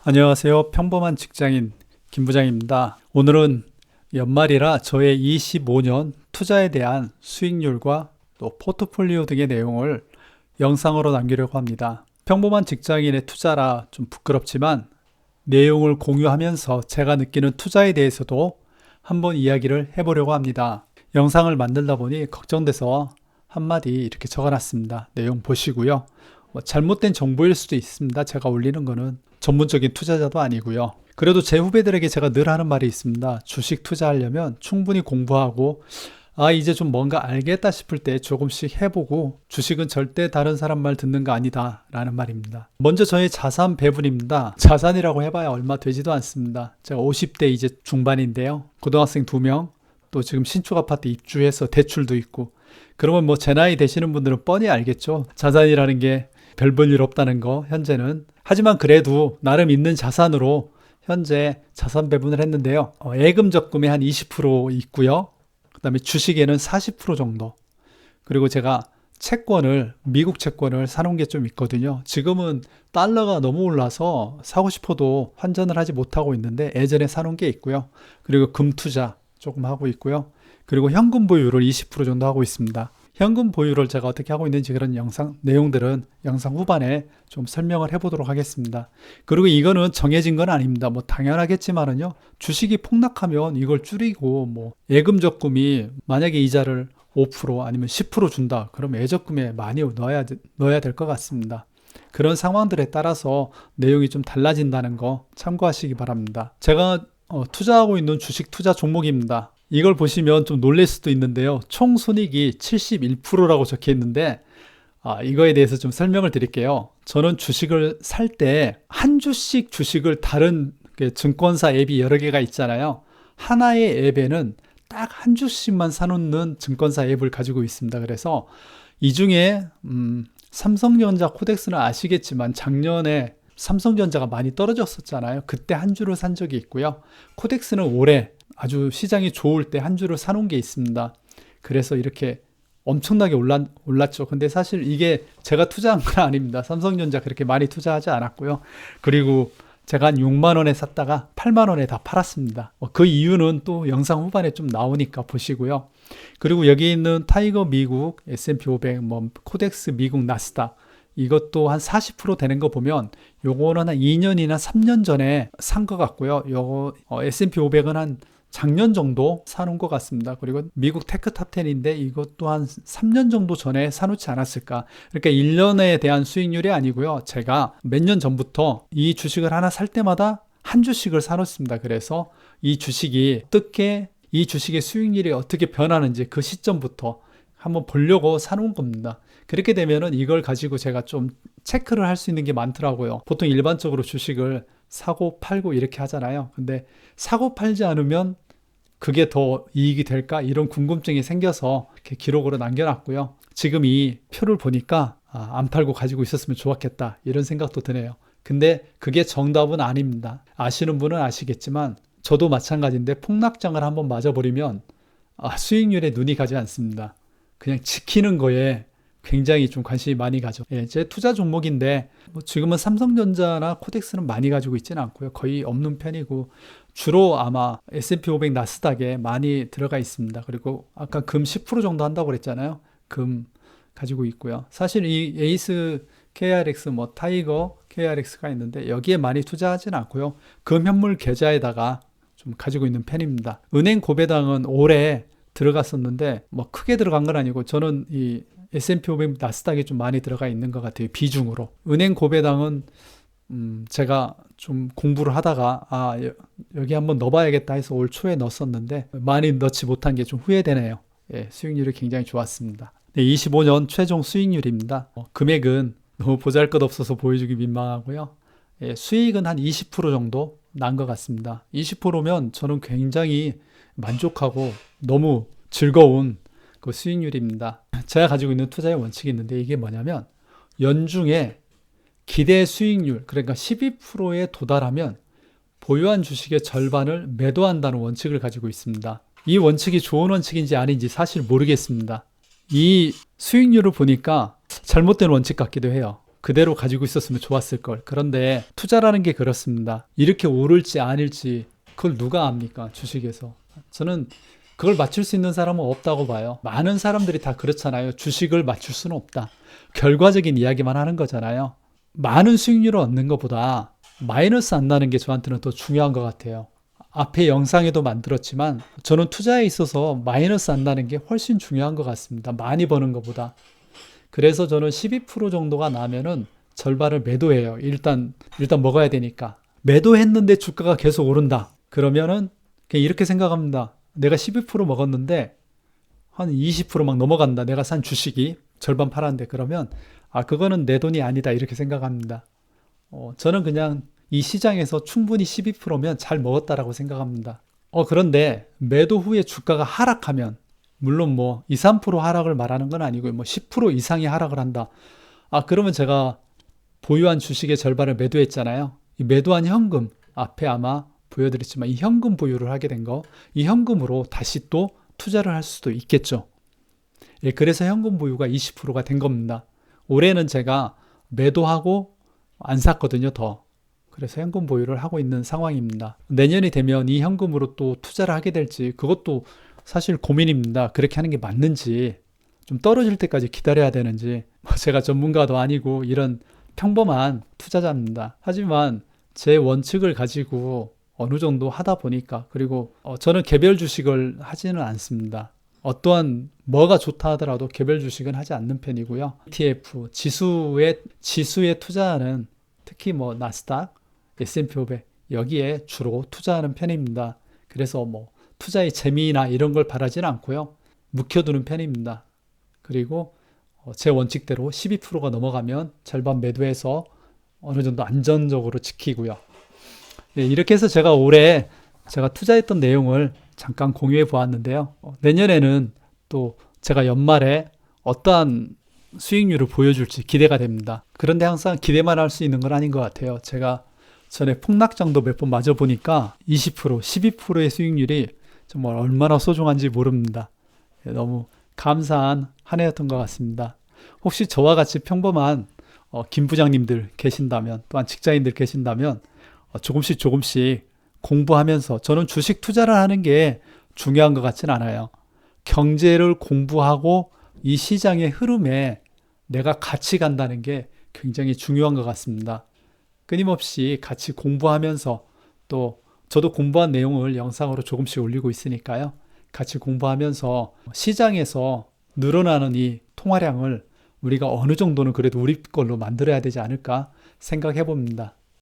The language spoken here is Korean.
안녕하세요. 평범한 직장인 김 부장입니다. 오늘은 연말이라 저의 25년 투자에 대한 수익률과 또 포트폴리오 등의 내용을 영상으로 남기려고 합니다. 평범한 직장인의 투자라 좀 부끄럽지만 내용을 공유하면서 제가 느끼는 투자에 대해서도 한번 이야기를 해보려고 합니다. 영상을 만들다 보니 걱정돼서 한마디 이렇게 적어놨습니다. 내용 보시고요. 잘못된 정보일 수도 있습니다. 제가 올리는 거는 전문적인 투자자도 아니고요. 그래도 제 후배들에게 제가 늘 하는 말이 있습니다. 주식 투자하려면 충분히 공부하고 이제 좀 뭔가 알겠다 싶을 때 조금씩 해보고 주식은 절대 다른 사람 말 듣는 거 아니다 라는 말입니다. 먼저 저의 자산 배분입니다. 자산이라고 해봐야 얼마 되지도 않습니다. 제가 50대 이제 중반인데요. 고등학생 2명, 또 지금 신축 아파트 입주해서 대출도 있고, 그러면 뭐 제 나이 되시는 분들은 뻔히 알겠죠. 자산이라는 게 별 볼 일 없다는 거 현재는. 하지만 그래도 나름 있는 자산으로 현재 자산 배분을 했는데요. 예금 적금이 한 20% 있고요. 그 다음에 주식에는 40% 정도. 그리고 제가 미국 채권을 사놓은 게 좀 있거든요. 지금은 달러가 너무 올라서 사고 싶어도 환전을 하지 못하고 있는데 예전에 사놓은 게 있고요. 그리고 금 투자 조금 하고 있고요. 그리고 현금 보유를 20% 정도 하고 있습니다. 현금 보유를 제가 어떻게 하고 있는지 그런 내용들은 영상 후반에 좀 설명을 해보도록 하겠습니다. 그리고 이거는 정해진 건 아닙니다. 뭐 당연하겠지만은요, 주식이 폭락하면 이걸 줄이고, 뭐 예금 적금이 만약에 이자를 5% 아니면 10% 준다. 그럼 예적금에 많이 넣어야 될 것 같습니다. 그런 상황들에 따라서 내용이 좀 달라진다는 거 참고하시기 바랍니다. 제가 투자하고 있는 주식 투자 종목입니다. 이걸 보시면 좀 놀랄 수도 있는데요. 총 손익이 71%라고 적혀 있는데 이거에 대해서 좀 설명을 드릴게요. 저는 주식을 살 때 한 주씩 주식을 다른 증권사 앱이 여러 개가 있잖아요. 하나의 앱에는 딱 한 주씩만 사놓는 증권사 앱을 가지고 있습니다. 그래서 이 중에 삼성전자 코덱스는 아시겠지만 작년에 삼성전자가 많이 떨어졌었잖아요. 그때 한 주를 산 적이 있고요. 코덱스는 올해 아주 시장이 좋을 때 한 주를 사놓은 게 있습니다. 그래서 이렇게 엄청나게 올랐죠. 근데 사실 이게 제가 투자한 건 아닙니다. 삼성전자 그렇게 많이 투자하지 않았고요. 그리고 제가 한 6만 원에 샀다가 8만 원에 다 팔았습니다. 그 이유는 또 영상 후반에 좀 나오니까 보시고요. 그리고 여기 있는 타이거 미국, S&P 500, 뭐 코덱스 미국 나스닥, 이것도 한 40% 되는 거 보면 요거는 한 2년이나 3년 전에 산 것 같고요. 요거 S&P 500은 한 작년 정도 사놓은 것 같습니다. 그리고 미국 테크 탑10인데 이것도 한 3년 정도 전에 사놓지 않았을까. 그러니까 1년에 대한 수익률이 아니고요. 제가 몇 년 전부터 이 주식을 하나 살 때마다 한 주씩을 사놓습니다. 그래서 이 주식의 수익률이 어떻게 변하는지 그 시점부터 한번 보려고 사놓은 겁니다. 그렇게 되면은 이걸 가지고 제가 좀 체크를 할 수 있는 게 많더라고요. 보통 일반적으로 주식을 사고 팔고 이렇게 하잖아요. 근데 사고 팔지 않으면 그게 더 이익이 될까? 이런 궁금증이 생겨서 이렇게 기록으로 남겨놨고요. 지금 이 표를 보니까 안 팔고 가지고 있었으면 좋았겠다. 이런 생각도 드네요. 근데 그게 정답은 아닙니다. 아시는 분은 아시겠지만 저도 마찬가지인데 폭락장을 한번 맞아버리면 수익률에 눈이 가지 않습니다. 그냥 지키는 거에 굉장히 좀 관심이 많이 가죠. 제 투자 종목인데 지금은 삼성전자나 코덱스는 많이 가지고 있지는 않고요. 거의 없는 편이고 주로 아마 S&P 500 나스닥에 많이 들어가 있습니다. 그리고 아까 금 10% 정도 한다고 그랬잖아요. 금 가지고 있고요. 사실 이 에이스 KRX, 뭐 타이거 KRX가 있는데 여기에 많이 투자하지는 않고요. 금 현물 계좌에다가 좀 가지고 있는 편입니다. 은행 고배당은 올해 들어갔었는데 뭐 크게 들어간 건 아니고 저는 이 S&P 500 나스닥에 좀 많이 들어가 있는 것 같아요. 비중으로. 은행 고배당은 제가 좀 공부를 하다가 여기 한번 넣어봐야겠다 해서 올 초에 넣었었는데 많이 넣지 못한 게 좀 후회되네요. 수익률이 굉장히 좋았습니다. 25년 최종 수익률입니다. 금액은 너무 보잘것없어서 보여주기 민망하고요. 수익은 한 20% 정도 난 것 같습니다. 20%면 저는 굉장히 만족하고 너무 즐거운 그 수익률입니다. 제가 가지고 있는 투자의 원칙이 있는데 이게 뭐냐면 연중에 기대 수익률, 그러니까 12%에 도달하면 보유한 주식의 절반을 매도한다는 원칙을 가지고 있습니다. 이 원칙이 좋은 원칙인지 아닌지 사실 모르겠습니다. 이 수익률을 보니까 잘못된 원칙 같기도 해요. 그대로 가지고 있었으면 좋았을 걸. 그런데 투자라는 게 그렇습니다. 이렇게 오를지 아닐지 그걸 누가 압니까? 주식에서. 저는 그걸 맞출 수 있는 사람은 없다고 봐요. 많은 사람들이 다 그렇잖아요. 주식을 맞출 수는 없다. 결과적인 이야기만 하는 거잖아요. 많은 수익률을 얻는 것보다 마이너스 안 나는 게 저한테는 더 중요한 것 같아요. 앞에 영상에도 만들었지만 저는 투자에 있어서 마이너스 안 나는 게 훨씬 중요한 것 같습니다. 많이 버는 것보다. 그래서 저는 12% 정도가 나면은 절반을 매도해요. 일단 먹어야 되니까. 매도했는데 주가가 계속 오른다. 그러면은 그냥 이렇게 생각합니다. 내가 12% 먹었는데 한 20% 막 넘어간다. 내가 산 주식이 절반 팔았는데 그러면 그거는 내 돈이 아니다. 이렇게 생각합니다. 저는 그냥 이 시장에서 충분히 12%면 잘 먹었다라고 생각합니다. 그런데 매도 후에 주가가 하락하면 물론 뭐 2, 3% 하락을 말하는 건 아니고요. 뭐 10% 이상의 하락을 한다. 그러면 제가 보유한 주식의 절반을 매도했잖아요. 이 매도한 현금 앞에 아마 보여드렸지만 이 현금 보유를 하게 된 거, 이 현금으로 다시 또 투자를 할 수도 있겠죠. 예, 그래서 현금 보유가 20%가 된 겁니다. 올해는 제가 매도하고 안 샀거든요, 더. 그래서 현금 보유를 하고 있는 상황입니다. 내년이 되면 이 현금으로 또 투자를 하게 될지 그것도 사실 고민입니다. 그렇게 하는 게 맞는지, 좀 떨어질 때까지 기다려야 되는지. 제가 전문가도 아니고 이런 평범한 투자자입니다. 하지만 제 원칙을 가지고 어느 정도 하다 보니까, 그리고 저는 개별 주식을 하지는 않습니다. 어떠한 뭐가 좋다 하더라도 개별 주식은 하지 않는 편이고요. ETF, 지수에 투자하는 특히 뭐 나스닥, S&P 500 여기에 주로 투자하는 편입니다. 그래서 뭐 투자의 재미나 이런 걸 바라지는 않고요. 묵혀두는 편입니다. 그리고 제 원칙대로 12%가 넘어가면 절반 매도해서 어느 정도 안전적으로 지키고요. 네, 이렇게 해서 제가 올해 제가 투자했던 내용을 잠깐 공유해 보았는데요. 내년에는 또 제가 연말에 어떠한 수익률을 보여줄지 기대가 됩니다. 그런데 항상 기대만 할 수 있는 건 아닌 것 같아요. 제가 전에 폭락장도 몇 번 맞아보니까 20%, 12%의 수익률이 정말 얼마나 소중한지 모릅니다. 너무 감사한 한 해였던 것 같습니다. 혹시 저와 같이 평범한 김 부장님들 계신다면, 또한 직장인들 계신다면 조금씩 공부하면서, 저는 주식 투자를 하는 게 중요한 것 같진 않아요. 경제를 공부하고 이 시장의 흐름에 내가 같이 간다는 게 굉장히 중요한 것 같습니다. 끊임없이 같이 공부하면서, 또 저도 공부한 내용을 영상으로 조금씩 올리고 있으니까요. 같이 공부하면서 시장에서 늘어나는 이 통화량을 우리가 어느 정도는 그래도 우리 걸로 만들어야 되지 않을까 생각해 봅니다.